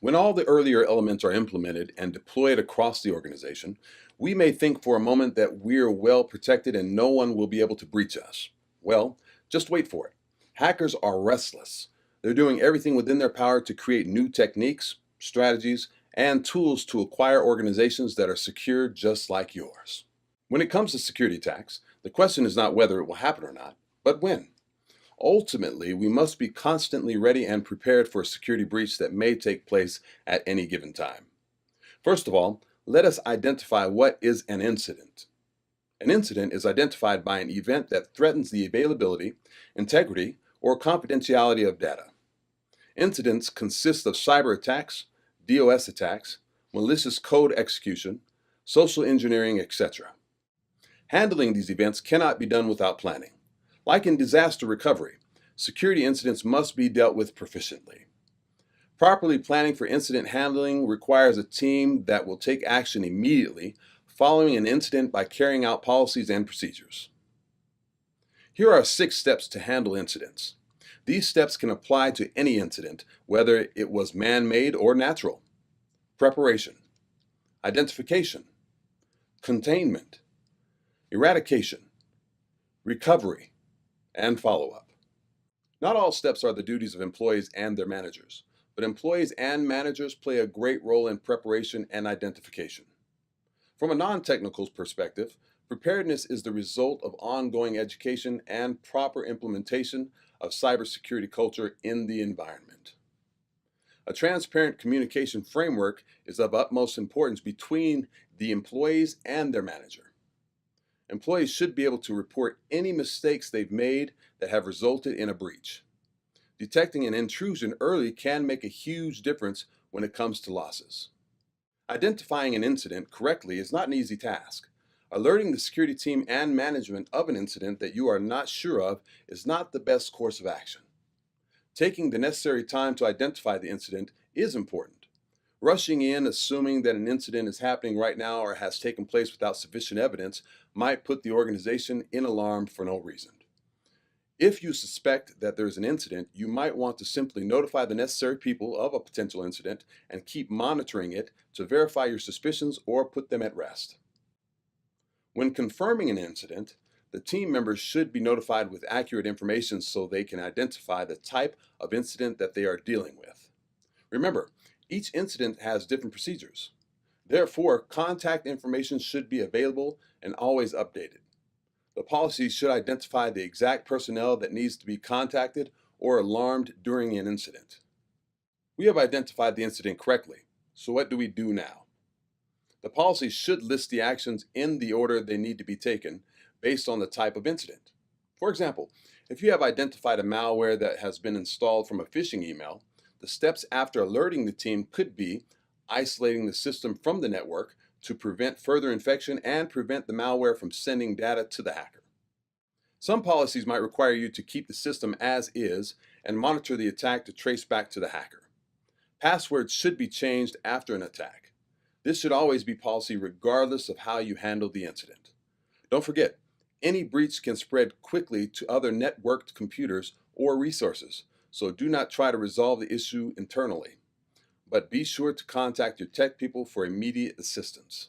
When all the earlier elements are implemented and deployed across the organization, we may think for a moment that we're well protected and no one will be able to breach us. Well, just wait for it. Hackers are restless. They're doing everything within their power to create new techniques, strategies, and tools to acquire organizations that are secure just like yours. When it comes to security attacks, the question is not whether it will happen or not, but when. Ultimately, we must be constantly ready and prepared for a security breach that may take place at any given time. First of all, let us identify what is an incident. An incident is identified by an event that threatens the availability, integrity, or confidentiality of data. Incidents consist of cyber attacks, DOS attacks, malicious code execution, social engineering, etc. Handling these events cannot be done without planning. Like in disaster recovery, security incidents must be dealt with proficiently. Properly planning for incident handling requires a team that will take action immediately following an incident by carrying out policies and procedures. Here are 6 steps to handle incidents. These steps can apply to any incident, whether it was man-made or natural. Preparation, identification, containment, eradication, recovery, and follow-up. Not all steps are the duties of employees and their managers, but employees and managers play a great role in preparation and identification. From a non-technical perspective, preparedness is the result of ongoing education and proper implementation of cybersecurity culture in the environment. A transparent communication framework is of utmost importance between the employees and their manager. Employees should be able to report any mistakes they've made that have resulted in a breach. Detecting an intrusion early can make a huge difference when it comes to losses. Identifying an incident correctly is not an easy task. Alerting the security team and management of an incident that you are not sure of is not the best course of action. Taking the necessary time to identify the incident is important. Rushing in, assuming that an incident is happening right now or has taken place without sufficient evidence might put the organization in alarm for no reason. If you suspect that there is an incident, you might want to simply notify the necessary people of a potential incident and keep monitoring it to verify your suspicions or put them at rest. When confirming an incident, the team members should be notified with accurate information so they can identify the type of incident that they are dealing with. Remember, each incident has different procedures. Therefore, contact information should be available and always updated. The policy should identify the exact personnel that needs to be contacted or alarmed during an incident. We have identified the incident correctly, so what do we do now? The policy should list the actions in the order they need to be taken based on the type of incident. For example, if you have identified a malware that has been installed from a phishing email, the steps after alerting the team could be isolating the system from the network to prevent further infection and prevent the malware from sending data to the hacker. Some policies might require you to keep the system as is and monitor the attack to trace back to the hacker. Passwords should be changed after an attack. This should always be policy regardless of how you handle the incident. Don't forget, any breach can spread quickly to other networked computers or resources, so do not try to resolve the issue internally. But be sure to contact your tech people for immediate assistance.